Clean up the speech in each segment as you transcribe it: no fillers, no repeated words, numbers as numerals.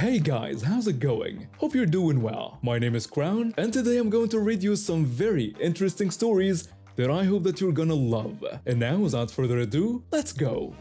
Hey guys, how's it going? Hope you're doing well. My name is Crown, and today I'm going to read you some very interesting stories that I hope that you're gonna love. And now, without further ado, let's go!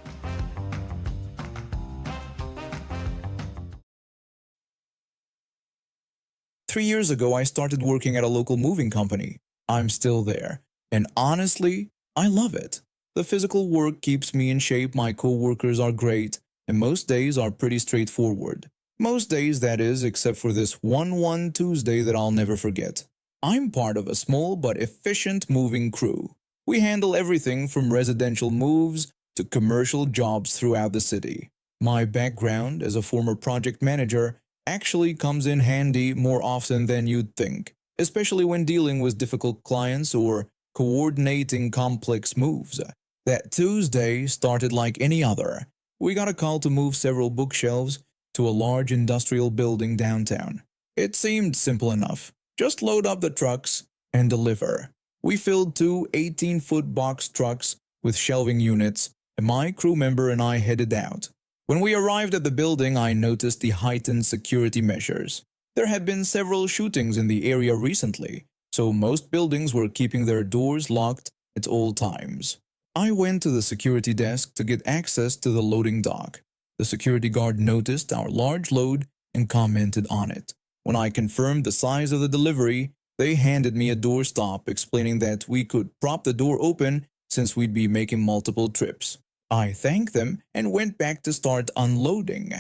Three years ago, I started working at a local moving company. I'm still there, and honestly, I love it. The physical work keeps me in shape, my co-workers are great, and most days are pretty straightforward. Most days, that is, except for this one Tuesday that I'll never forget. I'm part of a small but efficient moving crew. We handle everything from residential moves to commercial jobs throughout the city. My background as a former project manager actually comes in handy more often than you'd think, especially when dealing with difficult clients or coordinating complex moves. That Tuesday started like any other. We got a call to move several bookshelves to a large industrial building downtown. It seemed simple enough. Just load up the trucks and deliver. We filled two 18-foot box trucks with shelving units, and my crew member and I headed out. When we arrived at the building, I noticed the heightened security measures. There had been several shootings in the area recently, so most buildings were keeping their doors locked at all times. I went to the security desk to get access to the loading dock. The security guard noticed our large load and commented on it. When I confirmed the size of the delivery, they handed me a doorstop explaining that we could prop the door open since we'd be making multiple trips. I thanked them and went back to start unloading.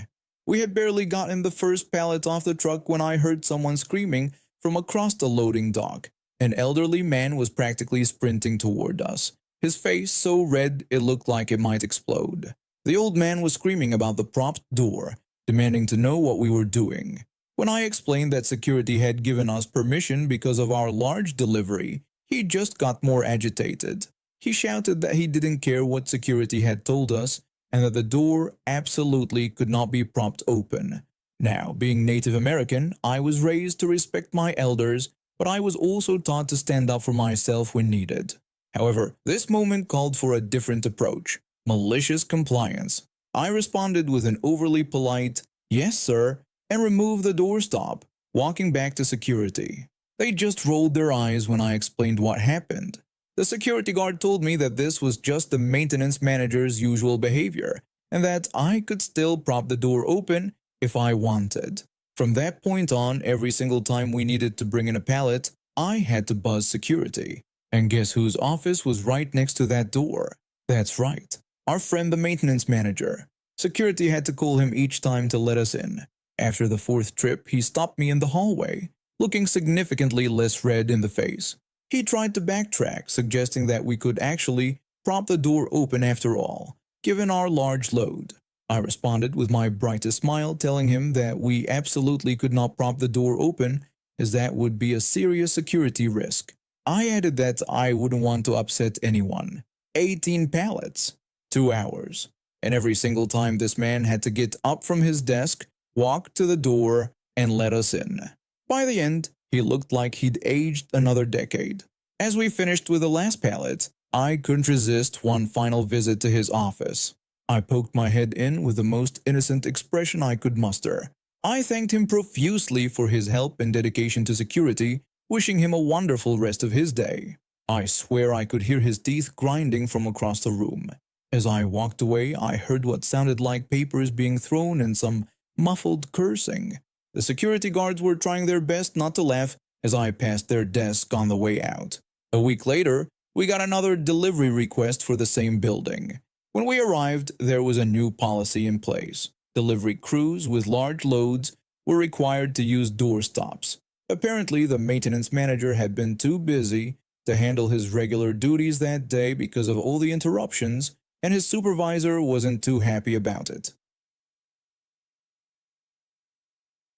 We had barely gotten the first pallet off the truck when I heard someone screaming from across the loading dock. An elderly man was practically sprinting toward us, his face so red it looked like it might explode. The old man was screaming about the propped door, demanding to know what we were doing. When I explained that security had given us permission because of our large delivery, he just got more agitated. He shouted that he didn't care what security had told us and that the door absolutely could not be propped open. Now, being Native American, I was raised to respect my elders, but I was also taught to stand up for myself when needed. However, this moment called for a different approach. Malicious compliance. I responded with an overly polite, "Yes, sir," and removed the doorstop, walking back to security. They just rolled their eyes when I explained what happened. The security guard told me that this was just the maintenance manager's usual behavior, and that I could still prop the door open if I wanted. From that point on, every single time we needed to bring in a pallet, I had to buzz security. And guess whose office was right next to that door? That's right. Our friend the maintenance manager. Security had to call him each time to let us in. After the fourth trip, he stopped me in the hallway, looking significantly less red in the face. He tried to backtrack, suggesting that we could actually prop the door open after all, given our large load. I responded with my brightest smile, telling him that we absolutely could not prop the door open, as that would be a serious security risk. I added that I wouldn't want to upset anyone. 18 pallets. 2 hours. And every single time this man had to get up from his desk, walk to the door, and let us in. By the end, he looked like he'd aged another decade. As we finished with the last pallet, I couldn't resist one final visit to his office. I poked my head in with the most innocent expression I could muster. I thanked him profusely for his help and dedication to security, wishing him a wonderful rest of his day. I swear I could hear his teeth grinding from across the room. As I walked away, I heard what sounded like papers being thrown and some muffled cursing. The security guards were trying their best not to laugh as I passed their desk on the way out. A week later, we got another delivery request for the same building. When we arrived, there was a new policy in place. Delivery crews with large loads were required to use doorstops. Apparently, the maintenance manager had been too busy to handle his regular duties that day because of all the interruptions, and his supervisor wasn't too happy about it.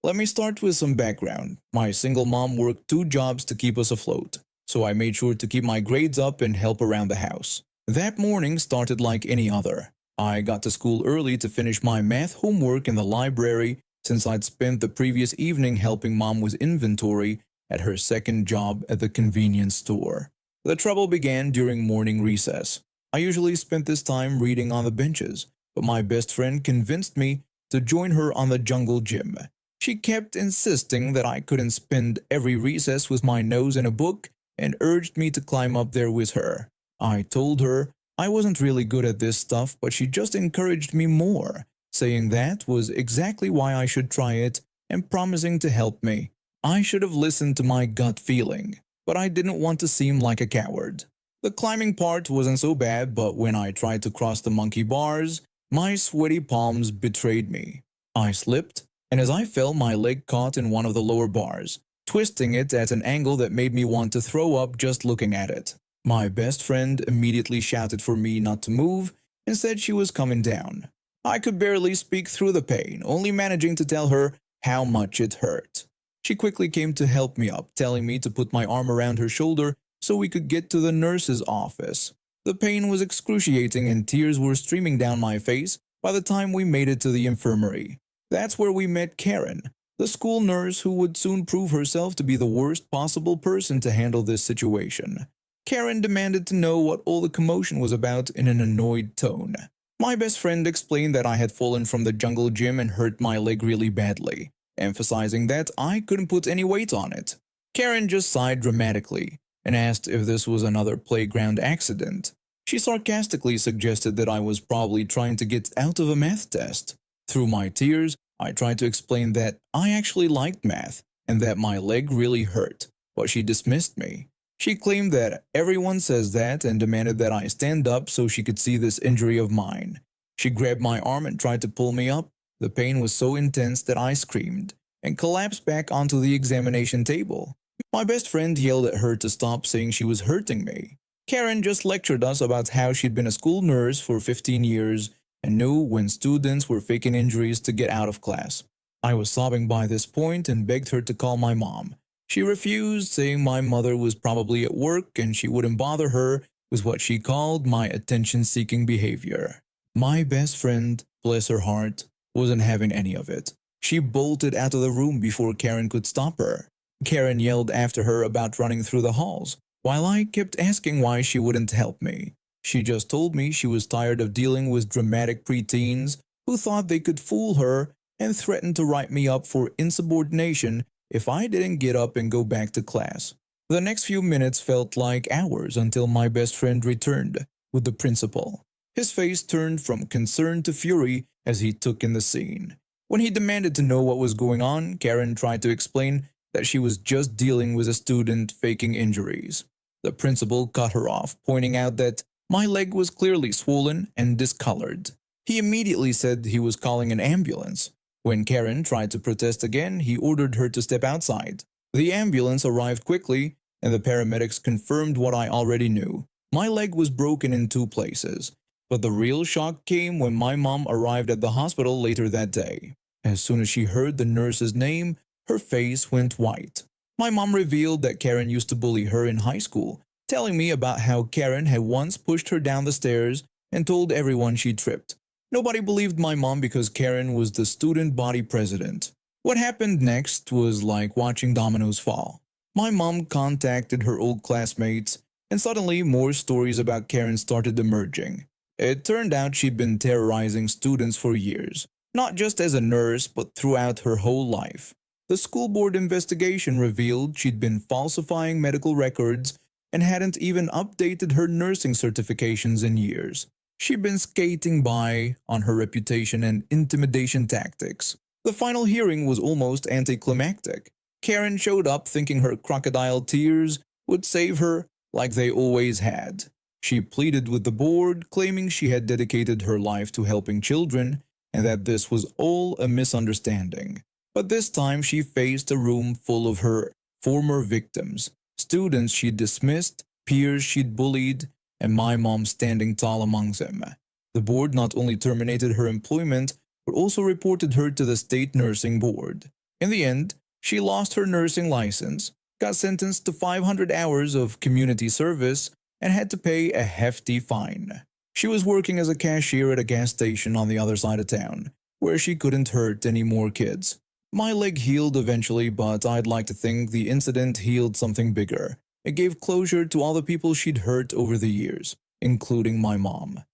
Let me start with some background. My single mom worked 2 jobs to keep us afloat, so I made sure to keep my grades up and help around the house. That morning started like any other. I got to school early to finish my math homework in the library since I'd spent the previous evening helping mom with inventory at her second job at the convenience store. The trouble began during morning recess. I usually spent this time reading on the benches, but my best friend convinced me to join her on the jungle gym. She kept insisting that I couldn't spend every recess with my nose in a book and urged me to climb up there with her. I told her I wasn't really good at this stuff, but she just encouraged me more, saying that was exactly why I should try it and promising to help me. I should have listened to my gut feeling, but I didn't want to seem like a coward. The climbing part wasn't so bad, but when I tried to cross the monkey bars, my sweaty palms betrayed me. I slipped, and as I fell, my leg caught in one of the lower bars, twisting it at an angle that made me want to throw up just looking at it. My best friend immediately shouted for me not to move and said she was coming down. I could barely speak through the pain, only managing to tell her how much it hurt. She quickly came to help me up, telling me to put my arm around her shoulder so we could get to the nurse's office. The pain was excruciating and tears were streaming down my face by the time we made it to the infirmary. That's where we met Karen, the school nurse who would soon prove herself to be the worst possible person to handle this situation. Karen demanded to know what all the commotion was about in an annoyed tone. My best friend explained that I had fallen from the jungle gym and hurt my leg really badly, emphasizing that I couldn't put any weight on it. Karen just sighed dramatically and asked if this was another playground accident. She sarcastically suggested that I was probably trying to get out of a math test. Through my tears, I tried to explain that I actually liked math and that my leg really hurt, but she dismissed me. She claimed that everyone says that and demanded that I stand up so she could see this injury of mine. She grabbed my arm and tried to pull me up. The pain was so intense that I screamed and collapsed back onto the examination table. My best friend yelled at her to stop, saying she was hurting me. Karen just lectured us about how she'd been a school nurse for 15 years and knew when students were faking injuries to get out of class. I was sobbing by this point and begged her to call my mom. She refused, saying my mother was probably at work and she wouldn't bother her with what she called my attention-seeking behavior. My best friend, bless her heart, wasn't having any of it. She bolted out of the room before Karen could stop her. Karen yelled after her about running through the halls, while I kept asking why she wouldn't help me. She just told me she was tired of dealing with dramatic preteens who thought they could fool her and threatened to write me up for insubordination if I didn't get up and go back to class. The next few minutes felt like hours until my best friend returned with the principal. His face turned from concern to fury as he took in the scene. When he demanded to know what was going on, Karen tried to explain that she was just dealing with a student faking injuries. The principal cut her off, pointing out that my leg was clearly swollen and discolored. He immediately said he was calling an ambulance. When Karen tried to protest again, he ordered her to step outside. The ambulance arrived quickly, and the paramedics confirmed what I already knew. My leg was broken in 2 places. But the real shock came when my mom arrived at the hospital later that day. As soon as she heard the nurse's name, her face went white. My mom revealed that Karen used to bully her in high school, telling me about how Karen had once pushed her down the stairs and told everyone she tripped. Nobody believed my mom because Karen was the student body president. What happened next was like watching dominoes fall. My mom contacted her old classmates, and suddenly more stories about Karen started emerging. It turned out she'd been terrorizing students for years, not just as a nurse but throughout her whole life. The school board investigation revealed she'd been falsifying medical records and hadn't even updated her nursing certifications in years. She'd been skating by on her reputation and intimidation tactics. The final hearing was almost anticlimactic. Karen showed up thinking her crocodile tears would save her, like they always had. She pleaded with the board, claiming she had dedicated her life to helping children and that this was all a misunderstanding. But this time she faced a room full of her former victims, students she'd dismissed, peers she'd bullied, and my mom standing tall among them. The board not only terminated her employment, but also reported her to the state nursing board. In the end, she lost her nursing license, got sentenced to 500 hours of community service, and had to pay a hefty fine. She was working as a cashier at a gas station on the other side of town, where she couldn't hurt any more kids. My leg healed eventually, but I'd like to think the incident healed something bigger. It gave closure to all the people she'd hurt over the years, including my mom.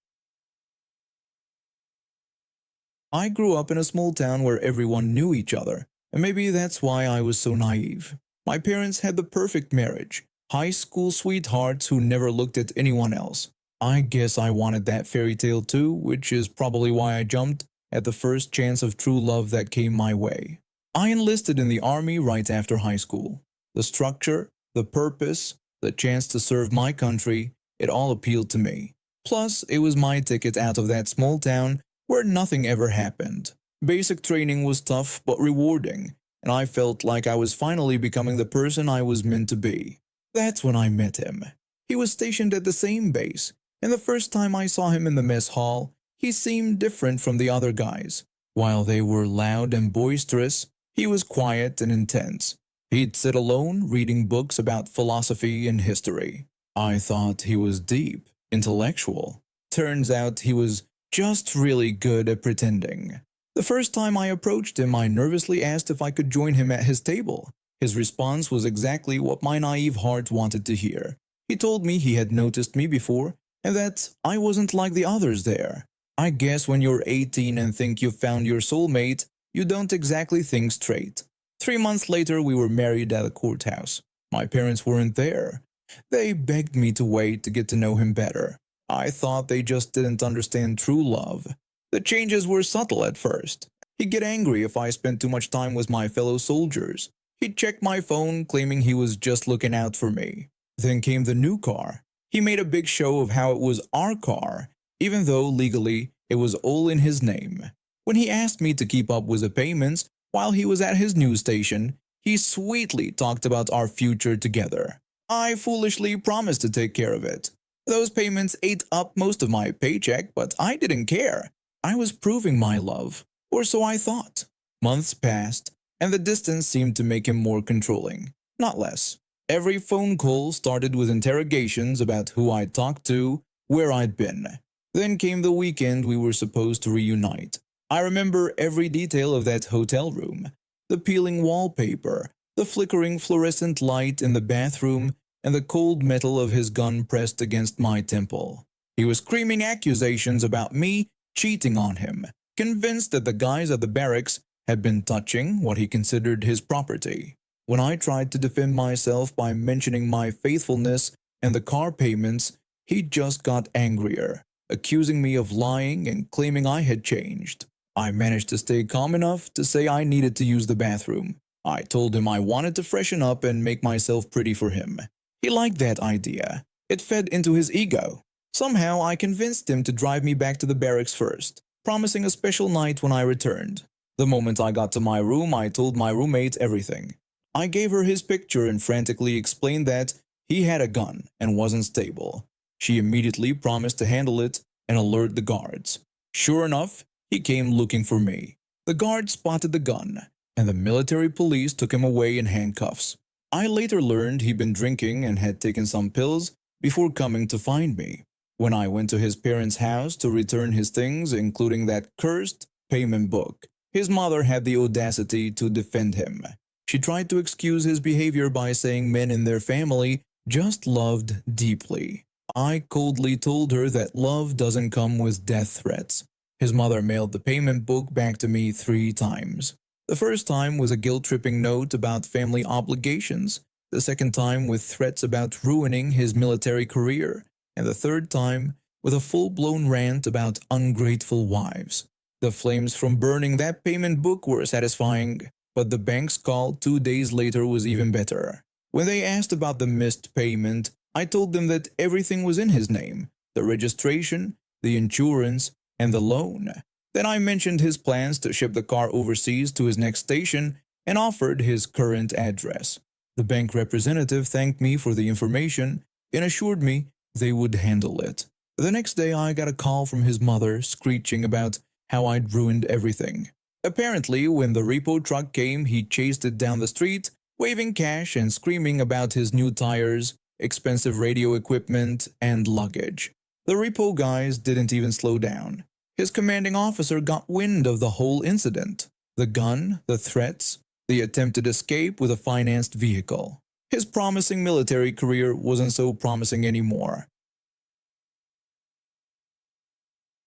I grew up in a small town where everyone knew each other. And maybe that's why I was so naive. My parents had the perfect marriage, high school sweethearts who never looked at anyone else. I guess I wanted that fairy tale too, which is probably why I jumped at the first chance of true love that came my way. I enlisted in the army right after high school. The structure, the purpose, the chance to serve my country, it all appealed to me. Plus, it was my ticket out of that small town where nothing ever happened. Basic training was tough but rewarding, and I felt like I was finally becoming the person I was meant to be. That's when I met him. He was stationed at the same base, and the first time I saw him in the mess hall, he seemed different from the other guys. While they were loud and boisterous, he was quiet and intense. He'd sit alone reading books about philosophy and history. I thought he was deep, intellectual. Turns out he was just really good at pretending. The first time I approached him, I nervously asked if I could join him at his table. His response was exactly what my naive heart wanted to hear. He told me he had noticed me before and that I wasn't like the others there. I guess when you're 18 and think you've found your soulmate, you don't exactly think straight. 3 months later, we were married at a courthouse. My parents weren't there. They begged me to wait to get to know him better. I thought they just didn't understand true love. The changes were subtle at first. He'd get angry if I spent too much time with my fellow soldiers. He'd check my phone, claiming he was just looking out for me. Then came the new car. He made a big show of how it was our car, even though legally it was all in his name. When he asked me to keep up with the payments while he was at his news station, he sweetly talked about our future together. I foolishly promised to take care of it. Those payments ate up most of my paycheck, but I didn't care. I was proving my love, or so I thought. Months passed, and the distance seemed to make him more controlling, not less. Every phone call started with interrogations about who I'd talked to, where I'd been. Then came the weekend we were supposed to reunite. I remember every detail of that hotel room. The peeling wallpaper, the flickering fluorescent light in the bathroom, and the cold metal of his gun pressed against my temple. He was screaming accusations about me cheating on him, convinced that the guys at the barracks had been touching what he considered his property. When I tried to defend myself by mentioning my faithfulness and the car payments, he just got angrier, accusing me of lying and claiming I had changed. I managed to stay calm enough to say I needed to use the bathroom. I told him I wanted to freshen up and make myself pretty for him. He liked that idea. It fed into his ego. Somehow I convinced him to drive me back to the barracks first, promising a special night when I returned. The moment I got to my room, I told my roommate everything. I gave her his picture and frantically explained that he had a gun and wasn't stable. She immediately promised to handle it and alert the guards. Sure enough, he came looking for me. The guards spotted the gun, and the military police took him away in handcuffs. I later learned he'd been drinking and had taken some pills before coming to find me. When I went to his parents' house to return his things, including that cursed payment book, his mother had the audacity to defend him. She tried to excuse his behavior by saying men in their family just loved deeply. I coldly told her that love doesn't come with death threats. His mother mailed the payment book back to me 3 times. The first time was a guilt-tripping note about family obligations, the second time with threats about ruining his military career, and the third time with a full-blown rant about ungrateful wives. The flames from burning that payment book were satisfying, but the bank's call 2 days later was even better. When they asked about the missed payment, I told them that everything was in his name, the registration, the insurance, and the loan. Then I mentioned his plans to ship the car overseas to his next station and offered his current address. The bank representative thanked me for the information and assured me they would handle it. The next day I got a call from his mother screeching about how I'd ruined everything. Apparently, when the repo truck came, he chased it down the street, waving cash and screaming about his new tires, expensive radio equipment, and luggage. The repo guys didn't even slow down. His commanding officer got wind of the whole incident. The gun, the threats, the attempted escape with a financed vehicle. His promising military career wasn't so promising anymore.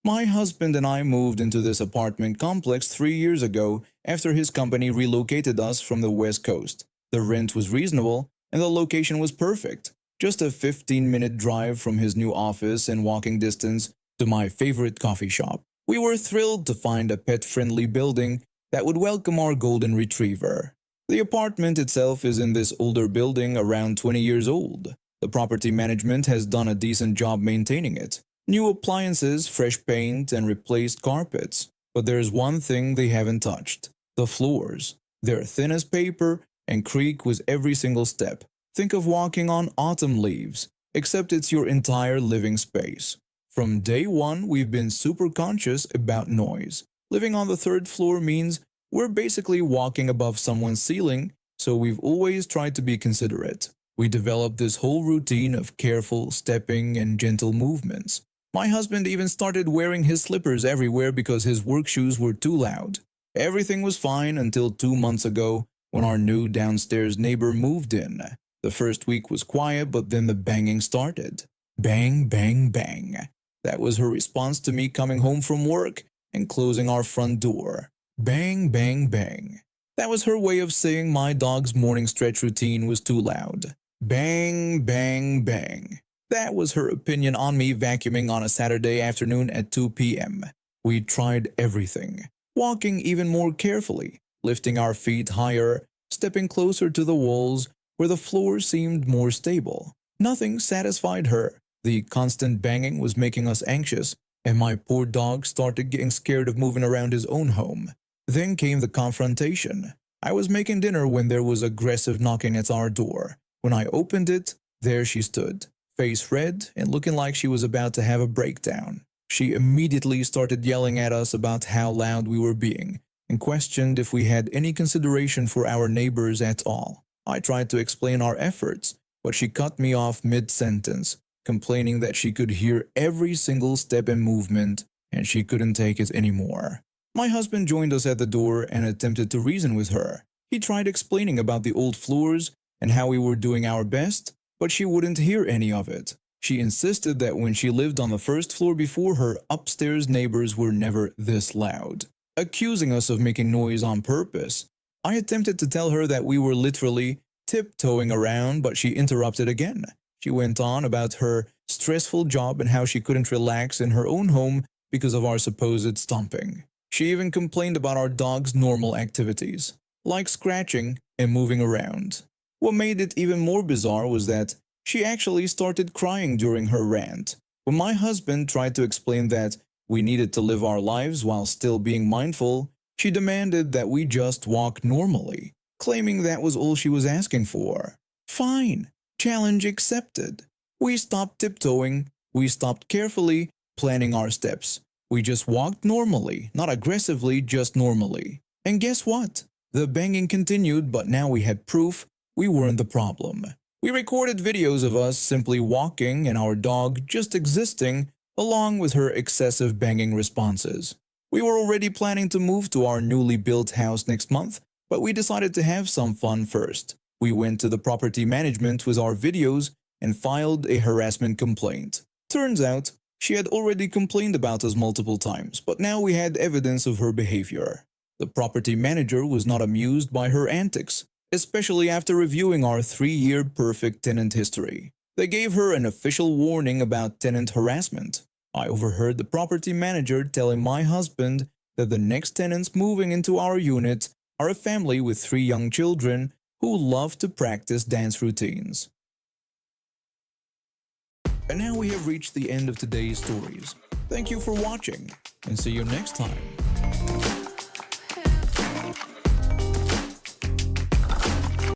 My husband and I moved into this apartment complex 3 years ago after his company relocated us from the West Coast. The rent was reasonable and the location was perfect. Just a 15-minute drive from his new office and walking distance to my favorite coffee shop. We were thrilled to find a pet-friendly building that would welcome our golden retriever. The apartment itself is in this older building around 20 years old. The property management has done a decent job maintaining it. New appliances, fresh paint, and replaced carpets. But there's one thing they haven't touched. The floors. They're thin as paper and creak with every single step. Think of walking on autumn leaves, except it's your entire living space. From day one, we've been super conscious about noise. Living on the third floor means we're basically walking above someone's ceiling, so we've always tried to be considerate. We developed this whole routine of careful stepping and gentle movements. My husband even started wearing his slippers everywhere because his work shoes were too loud. Everything was fine until 2 months ago when our new downstairs neighbor moved in. The first week was quiet, but then the banging started. Bang, bang, bang. That was her response to me coming home from work and closing our front door. Bang, bang, bang. That was her way of saying my dog's morning stretch routine was too loud. Bang, bang, bang. That was her opinion on me vacuuming on a Saturday afternoon at 2 p.m. We tried everything. Walking even more carefully, lifting our feet higher, stepping closer to the walls where the floor seemed more stable. Nothing satisfied her. The constant banging was making us anxious, and my poor dog started getting scared of moving around his own home. Then came the confrontation. I was making dinner when there was aggressive knocking at our door. When I opened it, there she stood, face red and looking like she was about to have a breakdown. She immediately started yelling at us about how loud we were being and questioned if we had any consideration for our neighbors at all. I tried to explain our efforts, but she cut me off mid-sentence, complaining that she could hear every single step and movement and she couldn't take it anymore. My husband joined us at the door and attempted to reason with her. He tried explaining about the old floors and how we were doing our best, but she wouldn't hear any of it. She insisted that when she lived on the first floor before her upstairs neighbors were never this loud, accusing us of making noise on purpose. I attempted to tell her that we were literally tiptoeing around, but she interrupted again. She went on about her stressful job and how she couldn't relax in her own home because of our supposed stomping. She even complained about our dog's normal activities, like scratching and moving around. What made it even more bizarre was that she actually started crying during her rant. When my husband tried to explain that we needed to live our lives while still being mindful, she demanded that we just walk normally, claiming that was all she was asking for. Fine, challenge accepted. We stopped tiptoeing, we stopped carefully planning our steps. We just walked normally, not aggressively, just normally. And guess what? The banging continued, but now we had proof we weren't the problem. We recorded videos of us simply walking and our dog just existing, along with her excessive banging responses. We were already planning to move to our newly built house next month, but we decided to have some fun first. We went to the property management with our videos and filed a harassment complaint. Turns out, she had already complained about us multiple times, but now we had evidence of her behavior. The property manager was not amused by her antics, especially after reviewing our 3-year perfect tenant history. They gave her an official warning about tenant harassment. I overheard the property manager telling my husband that the next tenants moving into our unit are a family with 3 young children who love to practice dance routines. And now we have reached the end of today's stories. Thank you for watching, and see you next time.